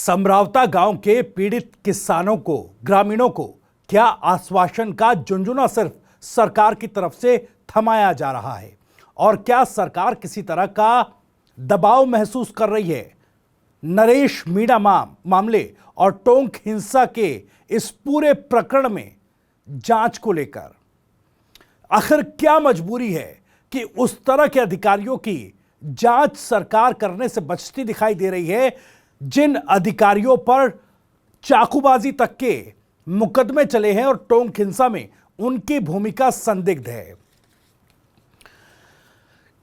समरावता गांव के पीड़ित किसानों को, ग्रामीणों को क्या आश्वासन का झुनझुना सिर्फ सरकार की तरफ से थमाया जा रहा है और क्या सरकार किसी तरह का दबाव महसूस कर रही है नरेश मीणा मामले और टोंक हिंसा के इस पूरे प्रकरण में जांच को लेकर? आखिर क्या मजबूरी है कि उस तरह के अधिकारियों की जांच सरकार करने से बचती दिखाई दे रही है जिन अधिकारियों पर चाकूबाजी तक के मुकदमे चले हैं और टोंक हिंसा में उनकी भूमिका संदिग्ध है?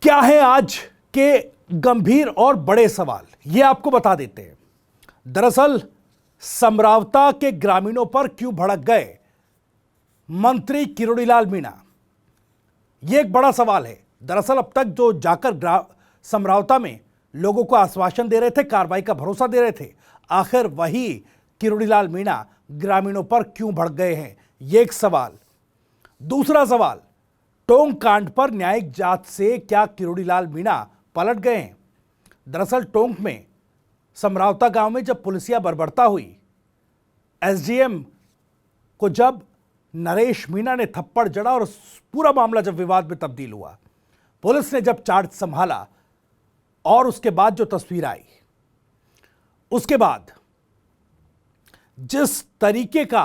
क्या है आज के गंभीर और बड़े सवाल, ये आपको बता देते हैं। दरअसल समरावता के ग्रामीणों पर क्यों भड़क गए मंत्री किरोड़ीलाल मीणा, यह एक बड़ा सवाल है। दरअसल अब तक जो जाकर समरावता में लोगों को आश्वासन दे रहे थे, कार्रवाई का भरोसा दे रहे थे, आखिर वही किरोड़ीलाल मीणा ग्रामीणों पर क्यों भड़क गए हैं, यह एक सवाल। दूसरा सवाल, टोंक कांड पर न्यायिक जांच से क्या किरोड़ीलाल मीणा पलट गए हैं? दरअसल टोंक में समरावता गांव में जब पुलिसिया बर्बरता हुई, एसडीएम को जब नरेश मीणा ने थप्पड़ जड़ा और पूरा मामला जब विवाद में तब्दील हुआ, पुलिस ने जब चार्ज संभाला और उसके बाद जो तस्वीर आई, उसके बाद जिस तरीके का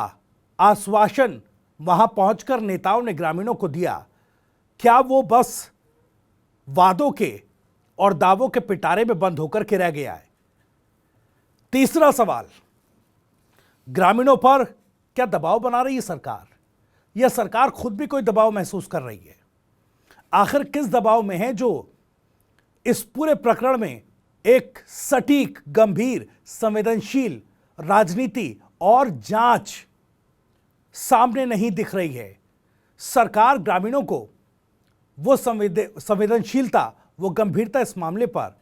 आश्वासन वहां पहुंचकर नेताओं ने ग्रामीणों को दिया, क्या वो बस वादों के और दावों के पिटारे में बंद होकर के रह गया है? तीसरा सवाल, ग्रामीणों पर क्या दबाव बना रही है सरकार, या सरकार खुद भी कोई दबाव महसूस कर रही है? आखिर किस दबाव में है जो इस पूरे प्रकरण में एक सटीक, गंभीर, संवेदनशील राजनीति और जांच सामने नहीं दिख रही है? सरकार ग्रामीणों को वो संवेदनशीलता, वो गंभीरता इस मामले पर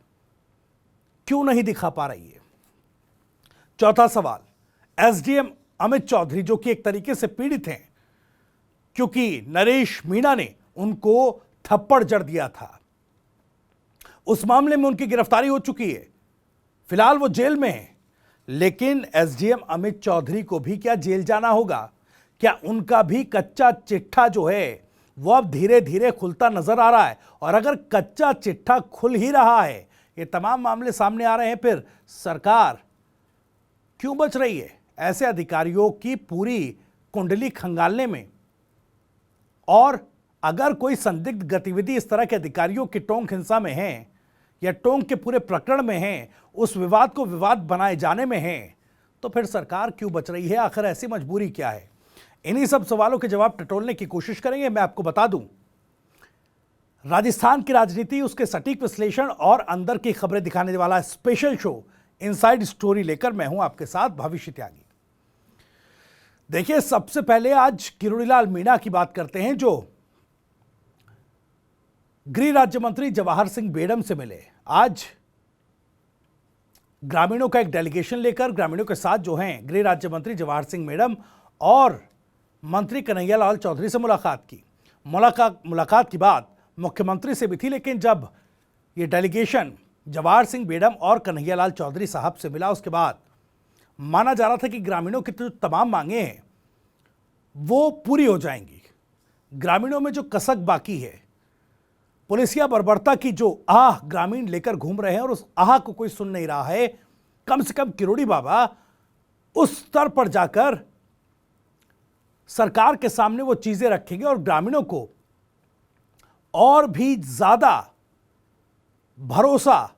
क्यों नहीं दिखा पा रही है? चौथा सवाल, एसडीएम अमित चौधरी जो कि एक तरीके से पीड़ित हैं क्योंकि नरेश मीणा ने उनको थप्पड़ जड़ दिया था, उस मामले में उनकी गिरफ्तारी हो चुकी है, फिलहाल वो जेल में है, लेकिन एसडीएम अमित चौधरी को भी क्या जेल जाना होगा? क्या उनका भी कच्चा चिट्ठा जो है वो अब धीरे धीरे खुलता नजर आ रहा है? और अगर कच्चा चिट्ठा खुल ही रहा है, ये तमाम मामले सामने आ रहे हैं, फिर सरकार क्यों बच रही है ऐसे अधिकारियों की पूरी कुंडली खंगालने में? और अगर कोई संदिग्ध गतिविधि इस तरह के अधिकारियों की टोंक हिंसा में है या टोंक के पूरे प्रकरण में है, उस विवाद को विवाद बनाए जाने में है, तो फिर सरकार क्यों बच रही है? आखिर ऐसी मजबूरी क्या है? इन्हीं सब सवालों के जवाब टटोलने की कोशिश करेंगे। मैं आपको बता दूं, राजस्थान की राजनीति, उसके सटीक विश्लेषण और अंदर की खबरें दिखाने वाला स्पेशल शो इनसाइड स्टोरी लेकर मैं हूं आपके साथ भविष्य त्यागी। देखिए, सबसे पहले आज किरोड़ीलाल मीणा की बात करते हैं जो गृह राज्य मंत्री जवाहर सिंह बेडम से मिले। आज ग्रामीणों का एक डेलीगेशन लेकर ग्रामीणों के साथ जो हैं गृह राज्य मंत्री जवाहर सिंह बेडम और मंत्री कन्हैयालाल चौधरी से मुलाकात की। मुलाकात की बात मुख्यमंत्री से भी थी, लेकिन जब ये डेलीगेशन जवाहर सिंह बेडम और कन्हैयालाल चौधरी साहब से मिला, उसके बाद माना जा रहा था कि ग्रामीणों की जो तमाम मांगे हैं वो पूरी हो जाएंगी। ग्रामीणों में जो कसक बाकी है, पुलिसिया बर्बरता की जो आह ग्रामीण लेकर घूम रहे हैं और उस आह को कोई सुन नहीं रहा है, कम से कम किरोड़ी बाबा उस स्तर पर जाकर सरकार के सामने वो चीजें रखेंगे और ग्रामीणों को और भी ज्यादा भरोसा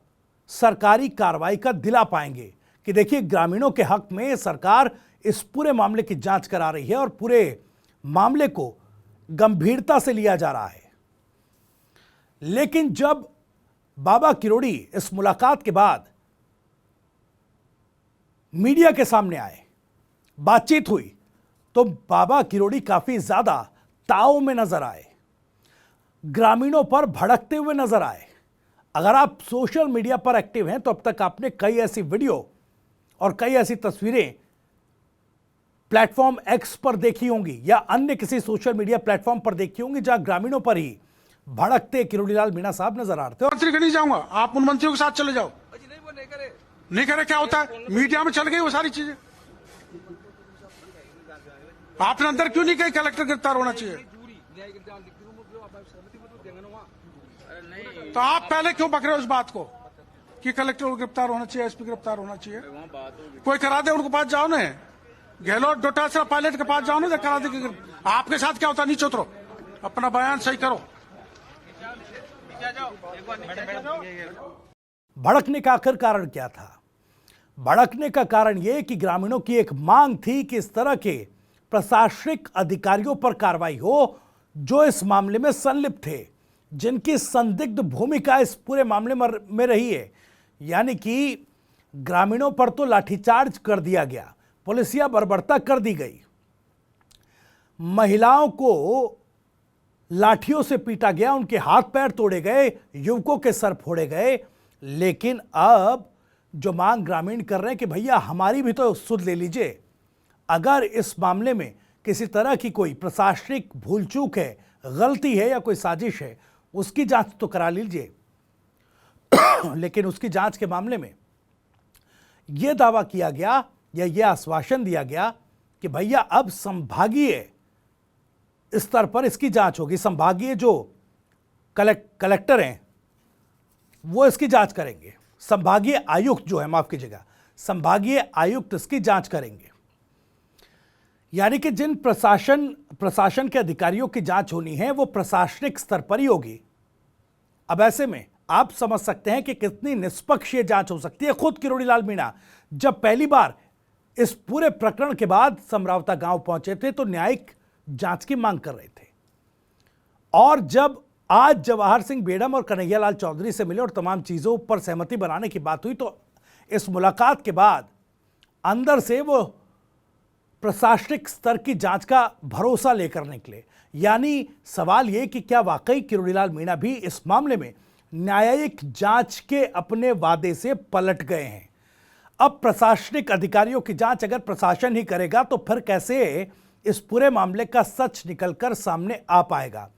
सरकारी कार्रवाई का दिला पाएंगे कि देखिए, ग्रामीणों के हक में सरकार इस पूरे मामले की जांच करा रही है और पूरे मामले को गंभीरता से लिया जा रहा है। लेकिन जब बाबा किरोड़ी इस मुलाकात के बाद मीडिया के सामने आए, बातचीत हुई, तो बाबा किरोड़ी काफी ज्यादा ताव में नजर आए, ग्रामीणों पर भड़कते हुए नजर आए। अगर आप सोशल मीडिया पर एक्टिव हैं तो अब तक आपने कई ऐसी वीडियो और कई ऐसी तस्वीरें प्लेटफॉर्म एक्स पर देखी होंगी या अन्य किसी सोशल मीडिया प्लेटफॉर्म पर देखी होंगी जहां ग्रामीणों पर ही भड़कते किरोड़ीलाल मीणा साहब नजर आ रहे थे। मंत्री के नहीं जाऊंगा, आप उन मंत्रियों के साथ चले जाओ। नहीं वो नहीं करे। नहीं करे क्या होता है, मीडिया में चल गई वो सारी चीजें। आपने अंदर क्यों नहीं कही कलेक्टर गिरफ्तार होना चाहिए? तो आप पहले क्यों पकड़े उस बात को कि कलेक्टर को गिरफ्तार होना चाहिए, एसपी गिरफ्तार होना चाहिए? कोई करा दे, उनको पास जाओ ना, गहलोत डोटासरा पायलट के पास जाओ ना, करा दे। आपके साथ क्या होता, नीचे उतरो, अपना बयान सही करो। भड़कने का आखिर कारण क्या था? भड़कने का कारण यह कि ग्रामीणों की एक मांग थी कि इस तरह के प्रशासनिक अधिकारियों पर कार्रवाई हो जो इस मामले में संलिप्त थे, जिनकी संदिग्ध भूमिका इस पूरे मामले में रही है। यानी कि ग्रामीणों पर तो लाठीचार्ज कर दिया गया, पुलिसिया बर्बरता कर दी गई, महिलाओं को लाठियों से पीटा गया, उनके हाथ पैर तोड़े गए, युवकों के सर फोड़े गए। लेकिन अब जो मांग ग्रामीण कर रहे हैं कि भैया हमारी भी तो सुध ले लीजिए, अगर इस मामले में किसी तरह की कोई प्रशासनिक भूल चूक है, गलती है या कोई साजिश है, उसकी जांच तो करा लीजिए। लेकिन उसकी जांच के मामले में यह दावा किया गया या यह आश्वासन दिया गया कि भैया अब संभागीय स्तर पर इसकी जांच होगी, संभागीय जो कलेक्टर हैं वो इसकी जांच करेंगे, संभागीय आयुक्त जो है, माफ कीजिएगा, संभागीय आयुक्त इसकी जांच करेंगे। यानी कि जिन प्रशासन के अधिकारियों की जांच होनी है वो प्रशासनिक स्तर पर ही होगी। अब ऐसे में आप समझ सकते हैं कि कितनी निष्पक्ष ये जांच हो सकती है। खुद किरोड़ीलाल मीणा जब पहली बार इस पूरे प्रकरण के बाद समरावता गांव पहुंचे थे तो न्यायिक जांच की मांग कर रहे थे, और जब आज जवाहर सिंह बेडम और कन्हैयालाल चौधरी से मिले और तमाम चीजों पर सहमति बनाने की बात हुई, तो इस मुलाकात के बाद अंदर से वो प्रशासनिक स्तर की जांच का भरोसा लेकर निकले। यानी सवाल यह कि क्या वाकई किरोड़ीलाल मीणा भी इस मामले में न्यायिक जांच के अपने वादे से पलट गए हैं? अब प्रशासनिक अधिकारियों की जांच अगर प्रशासन ही करेगा तो फिर कैसे इस पूरे मामले का सच निकलकर सामने आ पाएगा?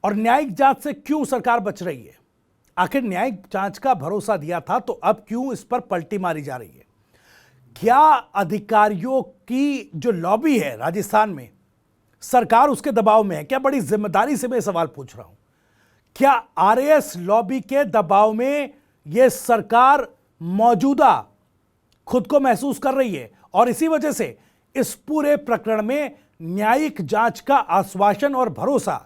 और न्यायिक जांच से क्यों सरकार बच रही है? आखिर न्यायिक जांच का भरोसा दिया था तो अब क्यों इस पर पलटी मारी जा रही है? क्या अधिकारियों की जो लॉबी है राजस्थान में, सरकार उसके दबाव में है क्या? बड़ी जिम्मेदारी से मैं सवाल पूछ रहा हूं। क्या आरएस लॉबी के दबाव में यह सरकार मौजूदा खुद को महसूस कर रही है और इसी वजह से इस पूरे प्रकरण में न्यायिक जांच का आश्वासन और भरोसा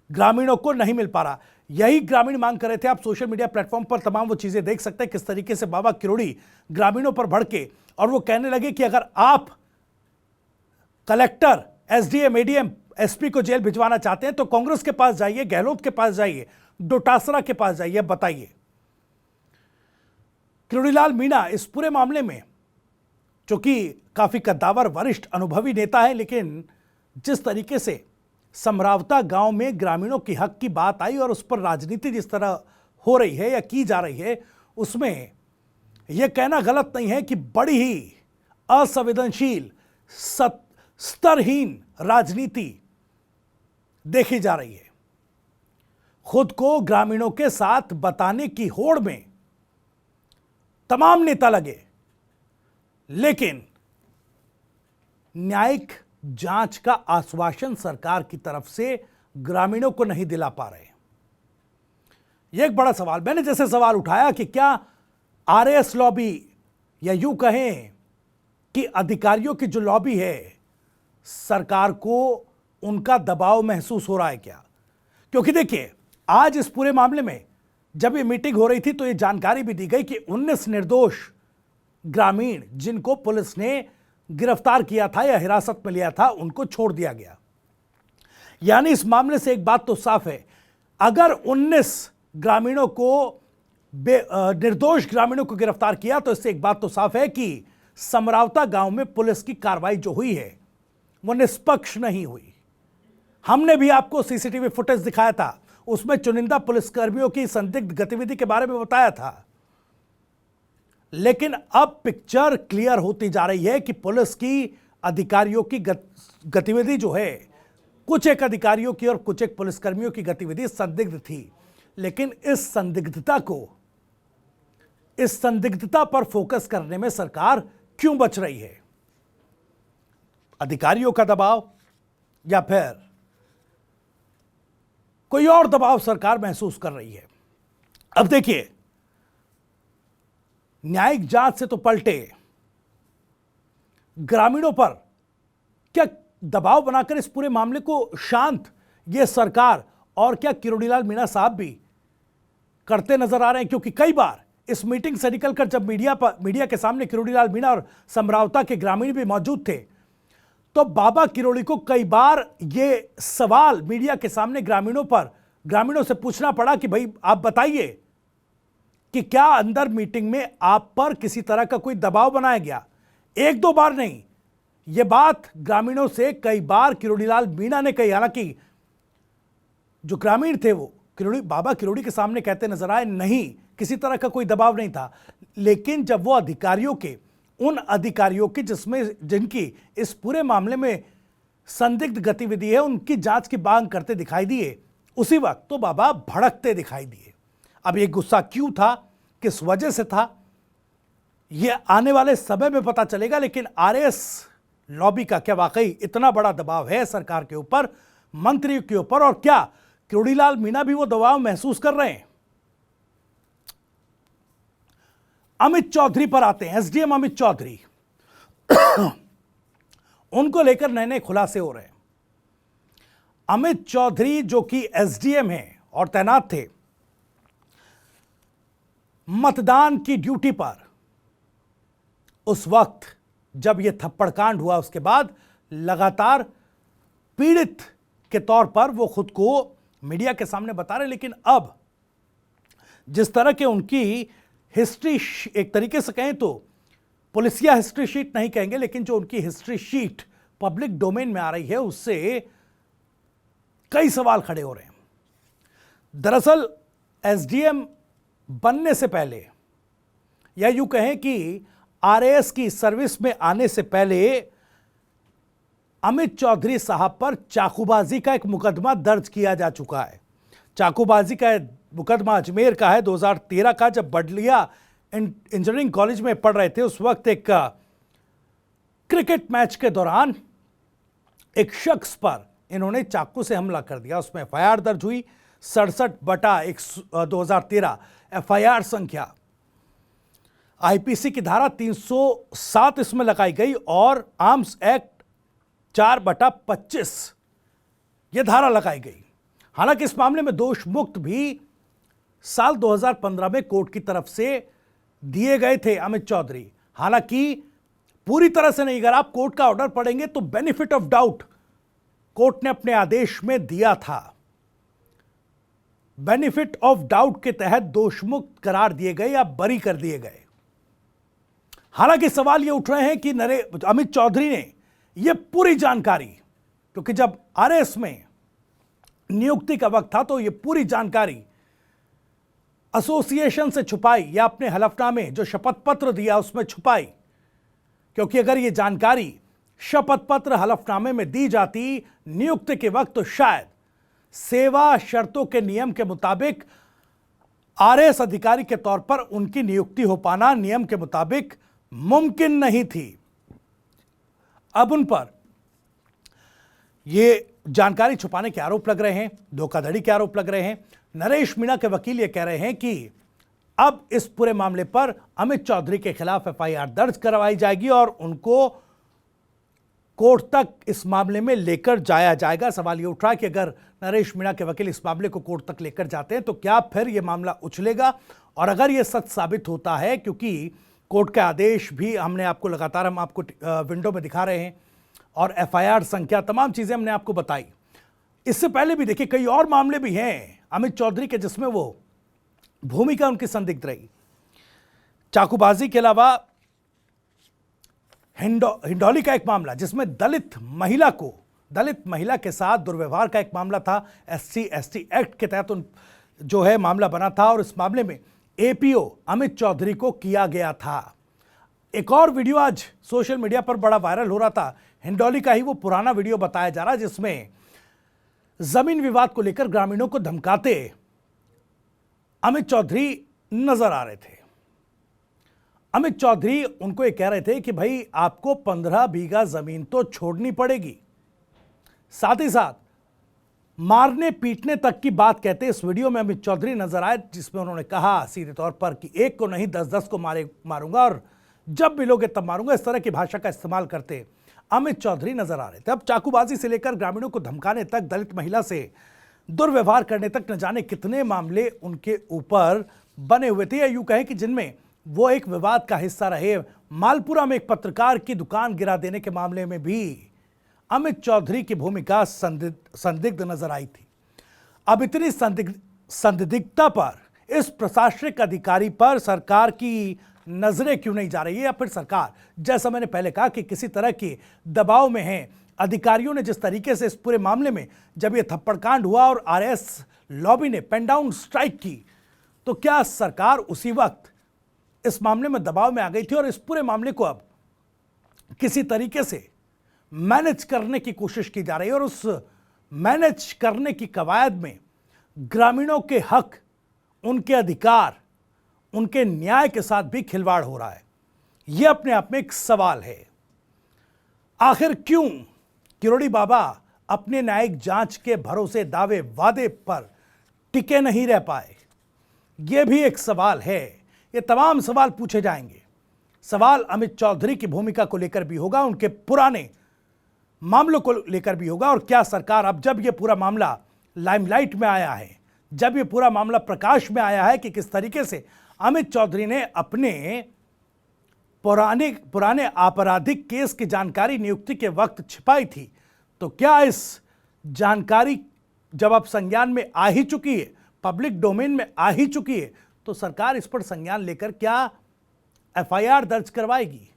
ग्रामीणों को नहीं मिल पा रहा? यही ग्रामीण मांग कर रहे थे। आप सोशल मीडिया प्लेटफॉर्म पर तमाम वो चीजें देख सकते हैं किस तरीके से बाबा किरोड़ी ग्रामीणों पर भड़के और वो कहने लगे कि अगर आप कलेक्टर, एसडीएम, एडीएम, एसपी को जेल भिजवाना चाहते हैं तो कांग्रेस के पास जाइए, गहलोत के पास जाइए, डोटासरा के पास जाइए, बताइए। किरोड़ीलाल मीणा इस पूरे मामले में, चूंकि काफी कद्दावर वरिष्ठ अनुभवी नेता है, लेकिन जिस तरीके से समरावता गांव में ग्रामीणों की हक की बात आई और उस पर राजनीति जिस तरह हो रही है या की जा रही है, उसमें यह कहना गलत नहीं है कि बड़ी ही असंवेदनशील, स्तरहीन राजनीति देखी जा रही है। खुद को ग्रामीणों के साथ बताने की होड़ में तमाम नेता लगे, लेकिन न्यायिक जांच का आश्वासन सरकार की तरफ से ग्रामीणों को नहीं दिला पा रहे। यह एक बड़ा सवाल, मैंने जैसे सवाल उठाया कि क्या आरएस लॉबी या यूं कहें कि अधिकारियों की जो लॉबी है, सरकार को उनका दबाव महसूस हो रहा है क्या? क्योंकि देखिए, आज इस पूरे मामले में जब ये मीटिंग हो रही थी तो ये जानकारी भी दी गई कि 19 निर्दोष ग्रामीण जिनको पुलिस ने गिरफ्तार किया था या हिरासत में लिया था, उनको छोड़ दिया गया। यानी इस मामले से एक बात तो साफ है, अगर 19 ग्रामीणों को निर्दोष ग्रामीणों को गिरफ्तार किया तो इससे एक बात तो साफ है कि समरावता गांव में पुलिस की कार्रवाई जो हुई है वो निष्पक्ष नहीं हुई। हमने भी आपको सीसीटीवी फुटेज दिखाया था, उसमें चुनिंदा पुलिसकर्मियों की संदिग्ध गतिविधि के बारे में बताया था। लेकिन अब पिक्चर क्लियर होती जा रही है कि पुलिस की अधिकारियों की गतिविधि जो है, कुछ एक अधिकारियों की और कुछ एक पुलिसकर्मियों की गतिविधि संदिग्ध थी, लेकिन इस संदिग्धता को इस संदिग्धता पर फोकस करने में सरकार क्यों बच रही है? अधिकारियों का दबाव या फिर कोई और दबाव सरकार महसूस कर रही है? अब देखिए, न्यायिक जांच से तो पलटे, ग्रामीणों पर क्या दबाव बनाकर इस पूरे मामले को शांत ये सरकार और क्या किरोड़ीलाल मीणा साहब भी करते नजर आ रहे हैं? क्योंकि कई बार इस मीटिंग से निकलकर जब मीडिया के सामने किरोड़ीलाल मीणा और समरावता के ग्रामीण भी मौजूद थे, तो बाबा किरोड़ी को कई बार ये सवाल मीडिया के सामने ग्रामीणों से पूछना पड़ा कि भाई आप बताइए कि क्या अंदर मीटिंग में आप पर किसी तरह का कोई दबाव बनाया गया? एक दो बार नहीं, यह बात ग्रामीणों से कई बार किरोड़ीलाल मीणा ने कही। हालांकि जो ग्रामीण थे वो बाबा किरोड़ी के सामने कहते नजर आए, नहीं, किसी तरह का कोई दबाव नहीं था। लेकिन जब वो उन अधिकारियों की जिनकी इस पूरे मामले में संदिग्ध गतिविधि है, उनकी जांच की मांग करते दिखाई दिए, उसी वक्त तो बाबा भड़कते दिखाई दिए। अब ये गुस्सा क्यों था, किस वजह से था, ये आने वाले समय में पता चलेगा। लेकिन आरएस लॉबी का क्या वाकई इतना बड़ा दबाव है सरकार के ऊपर, मंत्रियों के ऊपर, और क्या किरोड़ीलाल मीणा भी वो दबाव महसूस कर रहे हैं? अमित चौधरी पर आते हैं, एसडीएम अमित चौधरी। उनको लेकर नए नए खुलासे हो रहे हैं। अमित चौधरी जो कि एसडीएम हैं और तैनात थे मतदान की ड्यूटी पर, उस वक्त जब यह थप्पड़ कांड हुआ, उसके बाद लगातार पीड़ित के तौर पर वो खुद को मीडिया के सामने बता रहे। लेकिन अब जिस तरह के उनकी हिस्ट्री, एक तरीके से कहें तो पुलिसिया हिस्ट्री शीट नहीं कहेंगे, लेकिन जो उनकी हिस्ट्री शीट पब्लिक डोमेन में आ रही है, उससे कई सवाल खड़े हो रहे हैं। दरअसल एसडीएम बनने से पहले, या यूं कहें कि आरएएस की सर्विस में आने से पहले, अमित चौधरी साहब पर चाकूबाजी का एक मुकदमा दर्ज किया जा चुका है। चाकूबाजी का मुकदमा अजमेर का है, 2013 का, जब बडलिया इंजीनियरिंग कॉलेज में पढ़ रहे थे। उस वक्त एक क्रिकेट मैच के दौरान एक शख्स पर इन्होंने चाकू से हमला कर दिया। उसमें एफआईआर दर्ज हुई, 67/2013 एफआईआर संख्या, आईपीसी की धारा 307 इसमें लगाई गई और आर्म्स एक्ट 4/25 यह धारा लगाई गई। हालांकि इस मामले में दोष मुक्त भी साल 2015 में कोर्ट की तरफ से दिए गए थे अमित चौधरी। हालांकि पूरी तरह से नहीं, अगर आप कोर्ट का ऑर्डर पढ़ेंगे तो बेनिफिट ऑफ डाउट कोर्ट ने अपने आदेश में दिया था। बेनिफिट ऑफ डाउट के तहत दोषमुक्त करार दिए गए या बरी कर दिए गए। हालांकि सवाल यह उठ रहे हैं कि अमित चौधरी ने यह पूरी जानकारी, क्योंकि जब आरएएस में नियुक्ति का वक्त था तो यह पूरी जानकारी एसोसिएशन से छुपाई या अपने हलफनामे जो शपथ पत्र दिया उसमें छुपाई, क्योंकि अगर यह जानकारी शपथ पत्र हलफनामे में दी जाती नियुक्ति के वक्त, तो शायद सेवा शर्तों के नियम के मुताबिक आरएएस अधिकारी के तौर पर उनकी नियुक्ति हो पाना नियम के मुताबिक मुमकिन नहीं थी। अब उन पर यह जानकारी छुपाने के आरोप लग रहे हैं, धोखाधड़ी के आरोप लग रहे हैं। नरेश मीणा के वकील यह कह रहे हैं कि अब इस पूरे मामले पर अमित चौधरी के खिलाफ एफआईआर दर्ज करवाई जाएगी और उनको कोर्ट तक इस मामले में लेकर जाया जाएगा। सवाल यह उठ रहा है कि अगर नरेश मीणा के वकील इस मामले को कोर्ट तक लेकर जाते हैं तो क्या फिर यह मामला उछलेगा? और अगर यह सच साबित होता है, क्योंकि कोर्ट का आदेश भी हमने आपको लगातार हम आपको विंडो में दिखा रहे हैं और एफआईआर संख्या तमाम चीजें हमने आपको बताई। इससे पहले भी देखिए कई और मामले भी हैं अमित चौधरी के जिसमें वो भूमिका उनकी संदिग्ध रही। चाकूबाजी के अलावा हिंडौली का एक मामला जिसमें दलित महिला के साथ दुर्व्यवहार का एक मामला था, SC/ST एक्ट के तहत जो है मामला बना था और इस मामले में एपीओ अमित चौधरी को किया गया था। एक और वीडियो आज सोशल मीडिया पर बड़ा वायरल हो रहा था, हिंडौली का ही वो पुराना वीडियो बताया जा रहा है जिसमें जमीन विवाद को लेकर ग्रामीणों को धमकाते अमित चौधरी नजर आ रहे थे। अमित चौधरी उनको ये कह रहे थे कि भाई आपको 15 बीघा जमीन तो छोड़नी पड़ेगी। साथ ही साथ मारने पीटने तक की बात कहते इस वीडियो में अमित चौधरी नजर आए, जिसमें उन्होंने कहा सीधे तौर पर कि एक को नहीं 10-10 को मारूंगा और जब मिलोगे तब मारूंगा। इस तरह की भाषा का इस्तेमाल करते अमित चौधरी नजर आ रहे थे। अब चाकूबाजी से लेकर ग्रामीणों को धमकाने तक, दलित महिला से दुर्व्यवहार करने तक, न जाने कितने मामले उनके ऊपर बने हुए थे, या यूं कहें कि जिनमें वो एक विवाद का हिस्सा रहे। मालपुरा में एक पत्रकार की दुकान गिरा देने के मामले में भी अमित चौधरी की भूमिका संदिग्ध नजर आई थी। अब इतनी संदिग्धता पर इस प्रशासनिक अधिकारी पर सरकार की नजरें क्यों नहीं जा रही है, या फिर सरकार, जैसा मैंने पहले कहा, कि किसी तरह के दबाव में है। अधिकारियों ने जिस तरीके से इस पूरे मामले में जब यह थप्पड़कांड हुआ और आरएस लॉबी ने पेन डाउन स्ट्राइक की, तो क्या सरकार उसी वक्त इस मामले में दबाव में आ गई थी और इस पूरे मामले को अब किसी तरीके से मैनेज करने की कोशिश की जा रही है, और उस मैनेज करने की कवायद में ग्रामीणों के हक, उनके अधिकार, उनके न्याय के साथ भी खिलवाड़ हो रहा है। यह अपने आप में एक सवाल है। आखिर क्यों किरोड़ी बाबा अपने न्यायिक जांच के भरोसे, दावे वादे पर टिके नहीं रह पाए? यह भी एक सवाल है। ये तमाम सवाल पूछे जाएंगे। सवाल अमित चौधरी की भूमिका को लेकर भी होगा, उनके पुराने मामलों को लेकर भी होगा, और क्या सरकार, अब जब यह पूरा मामला लाइमलाइट में आया है, जब यह पूरा मामला प्रकाश में आया है कि किस तरीके से अमित चौधरी ने अपने पुराने आपराधिक केस की जानकारी नियुक्ति के वक्त छिपाई थी, तो क्या इस जानकारी जब अब संज्ञान में आ ही चुकी है, पब्लिक डोमेन में आ ही चुकी है, तो सरकार इस पर संज्ञान लेकर क्या एफआईआर दर्ज करवाएगी,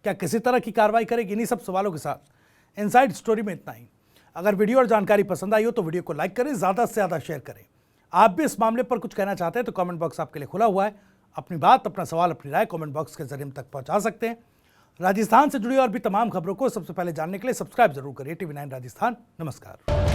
क्या किसी तरह की कार्रवाई करेगी? इन्हीं सब सवालों के साथ इनसाइड स्टोरी में इतना ही। अगर वीडियो और जानकारी पसंद आई हो तो वीडियो को लाइक करें, ज़्यादा से ज़्यादा शेयर करें। आप भी इस मामले पर कुछ कहना चाहते हैं तो कमेंट बॉक्स आपके लिए खुला हुआ है। अपनी बात, अपना सवाल, अपनी राय कमेंट बॉक्स के जरिए हम तक पहुंचा सकते हैं। राजस्थान से जुड़ी और भी तमाम खबरों को सबसे पहले जानने के लिए सब्सक्राइब जरूर करिए TV9 राजस्थान। नमस्कार।